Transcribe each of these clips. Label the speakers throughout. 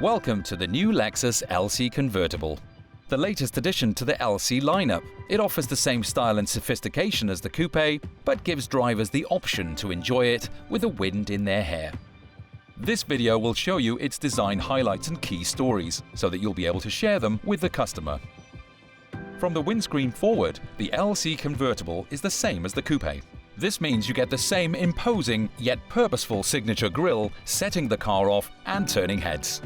Speaker 1: Welcome to the new Lexus LC convertible, the latest addition to the LC lineup. It offers the same style and sophistication as the coupe, but gives drivers the option to enjoy it with the wind in their hair. This video will show you its design highlights and key stories, so that you'll be able to share them with the customer. From the windscreen forward, the LC convertible is the same as the coupe. This means you get the same imposing yet purposeful signature grille, setting the car off and turning heads.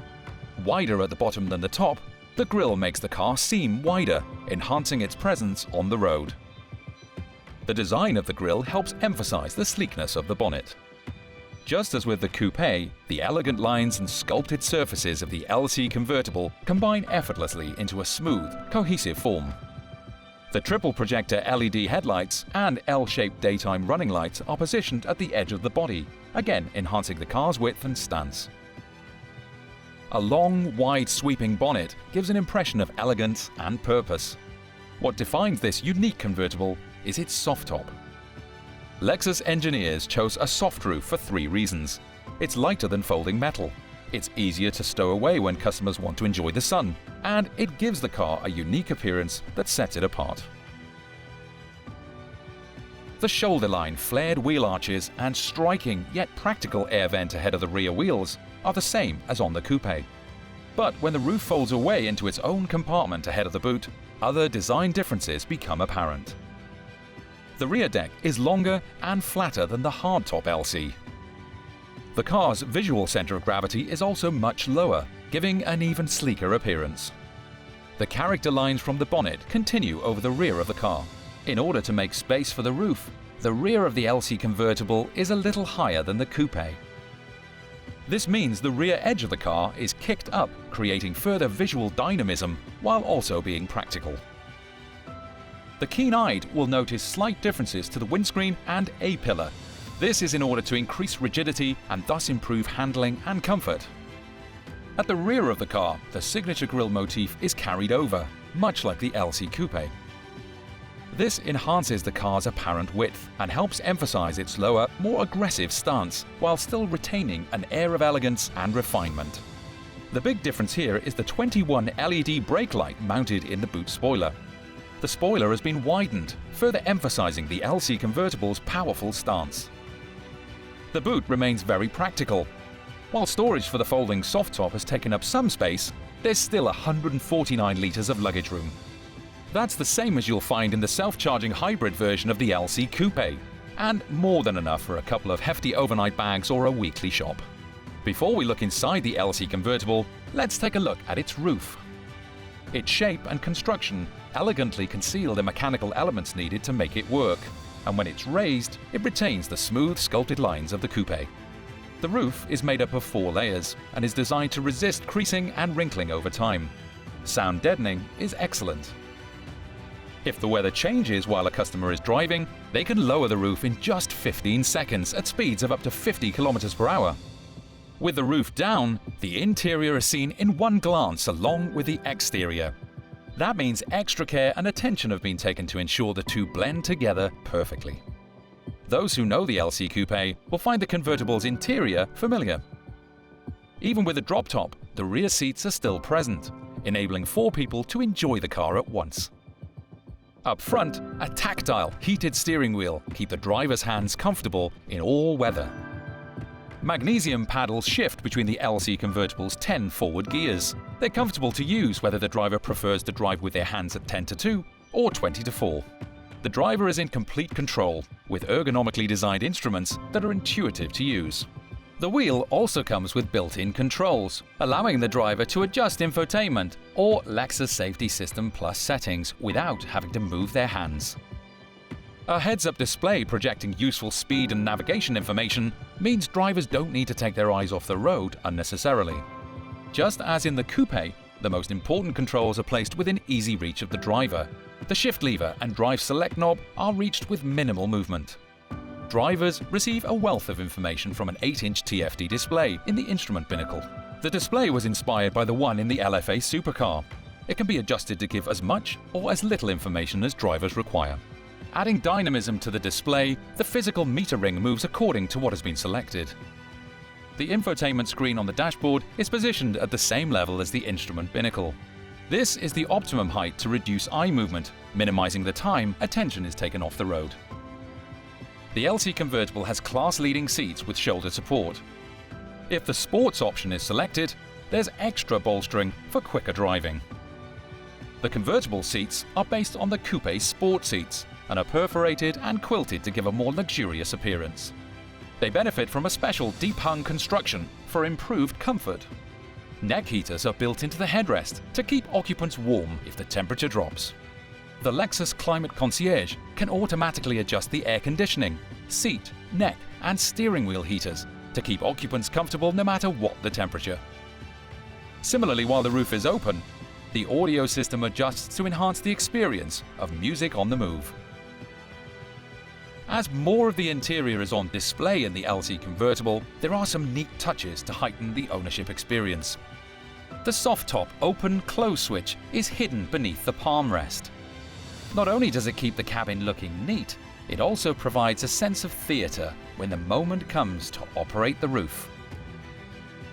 Speaker 1: Wider at the bottom than the top, the grille makes the car seem wider, enhancing its presence on the road. The design of the grille helps emphasize the sleekness of the bonnet. Just as with the coupe, the elegant lines and sculpted surfaces of the LC convertible combine effortlessly into a smooth, cohesive form. The triple projector LED headlights and L-shaped daytime running lights are positioned at the edge of the body, again enhancing the car's width and stance. A long, wide sweeping bonnet gives an impression of elegance and purpose. What defines this unique convertible is its soft top. Lexus engineers chose a soft roof for 3 reasons. It's lighter than folding metal, it's easier to stow away when customers want to enjoy the sun, and it gives the car a unique appearance that sets it apart. The shoulder line, flared wheel arches, and striking yet practical air vent ahead of the rear wheels are the same as on the coupe. But when the roof folds away into its own compartment ahead of the boot, other design differences become apparent. The rear deck is longer and flatter than the hardtop LC. The car's visual center of gravity is also much lower, giving an even sleeker appearance. The character lines from the bonnet continue over the rear of the car. In order to make space for the roof, the rear of the LC convertible is a little higher than the coupe. This means the rear edge of the car is kicked up, creating further visual dynamism while also being practical. The keen-eyed will notice slight differences to the windscreen and A-pillar. This is in order to increase rigidity and thus improve handling and comfort. At the rear of the car, the signature grille motif is carried over, much like the LC coupe. This enhances the car's apparent width and helps emphasize its lower, more aggressive stance, while still retaining an air of elegance and refinement. The big difference here is the 21 LED brake light mounted in the boot spoiler. The spoiler has been widened, further emphasizing the LC convertible's powerful stance. The boot remains very practical. While storage for the folding soft top has taken up some space, there's still 149 litres of luggage room. That's the same as you'll find in the self-charging hybrid version of the LC coupe, and more than enough for a couple of hefty overnight bags or a weekly shop. Before we look inside the LC convertible, let's take a look at its roof. Its shape and construction elegantly conceal the mechanical elements needed to make it work, and when it's raised, it retains the smooth, sculpted lines of the coupe. The roof is made up of 4 layers and is designed to resist creasing and wrinkling over time. Sound deadening is excellent. If the weather changes while a customer is driving, they can lower the roof in just 15 seconds at speeds of up to 50 km per hour. With the roof down, the interior is seen in one glance along with the exterior. That means extra care and attention have been taken to ensure the two blend together perfectly. Those who know the LC coupe will find the convertible's interior familiar. Even with a drop top, the rear seats are still present, enabling 4 people to enjoy the car at once. Up front, a tactile, heated steering wheel keep the driver's hands comfortable in all weather. Magnesium paddles shift between the LC convertible's 10 forward gears. They're comfortable to use whether the driver prefers to drive with their hands at 10-2 or 20-4. The driver is in complete control, with ergonomically designed instruments that are intuitive to use. The wheel also comes with built-in controls, allowing the driver to adjust infotainment or Lexus Safety System Plus settings without having to move their hands. A heads-up display projecting useful speed and navigation information means drivers don't need to take their eyes off the road unnecessarily. Just as in the coupe, the most important controls are placed within easy reach of the driver. The shift lever and drive select knob are reached with minimal movement. Drivers receive a wealth of information from an 8-inch TFT display in the instrument binnacle. The display was inspired by the one in the LFA supercar. It can be adjusted to give as much or as little information as drivers require. Adding dynamism to the display, the physical meter ring moves according to what has been selected. The infotainment screen on the dashboard is positioned at the same level as the instrument binnacle. This is the optimum height to reduce eye movement, minimizing the time attention is taken off the road. The LC convertible has class-leading seats with shoulder support. If the sports option is selected, there's extra bolstering for quicker driving. The convertible seats are based on the coupe sport seats and are perforated and quilted to give a more luxurious appearance. They benefit from a special deep-hung construction for improved comfort. Neck heaters are built into the headrest to keep occupants warm if the temperature drops. The Lexus Climate Concierge can automatically adjust the air conditioning, seat, neck, and steering wheel heaters to keep occupants comfortable no matter what the temperature. Similarly, while the roof is open, the audio system adjusts to enhance the experience of music on the move. As more of the interior is on display in the LC convertible, there are some neat touches to heighten the ownership experience. The soft-top open-close switch is hidden beneath the palm rest. Not only does it keep the cabin looking neat, it also provides a sense of theatre when the moment comes to operate the roof.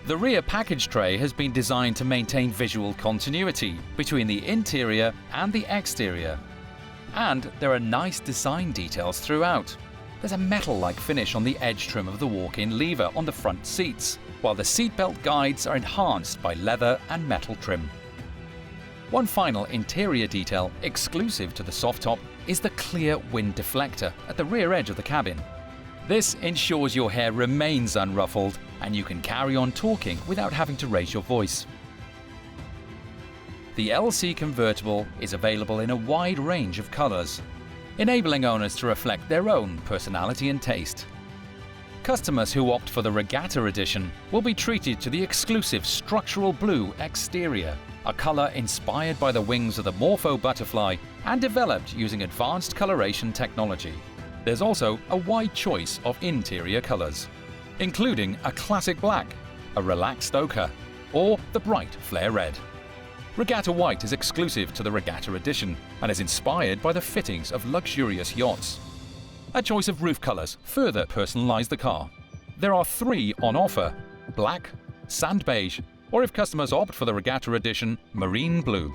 Speaker 1: The rear package tray has been designed to maintain visual continuity between the interior and the exterior. And there are nice design details throughout. There's a metal-like finish on the edge trim of the walk-in lever on the front seats, while the seatbelt guides are enhanced by leather and metal trim. One final interior detail exclusive to the soft top is the clear wind deflector at the rear edge of the cabin. This ensures your hair remains unruffled and you can carry on talking without having to raise your voice. The LC convertible is available in a wide range of colors, enabling owners to reflect their own personality and taste. Customers who opt for the Regatta Edition will be treated to the exclusive structural blue exterior, a color inspired by the wings of the Morpho butterfly and developed using advanced coloration technology. There's also a wide choice of interior colors, including a classic black, a relaxed ochre, or the bright flare red. Regatta White is exclusive to the Regatta Edition and is inspired by the fittings of luxurious yachts. A choice of roof colors further personalize the car. There are 3 on offer: black, sand beige, or if customers opt for the Regatta Edition, marine blue.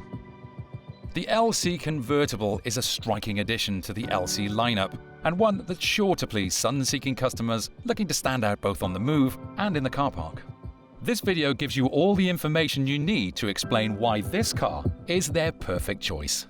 Speaker 1: The LC convertible is a striking addition to the LC lineup and one that's sure to please sun-seeking customers looking to stand out both on the move and in the car park. This video gives you all the information you need to explain why this car is their perfect choice.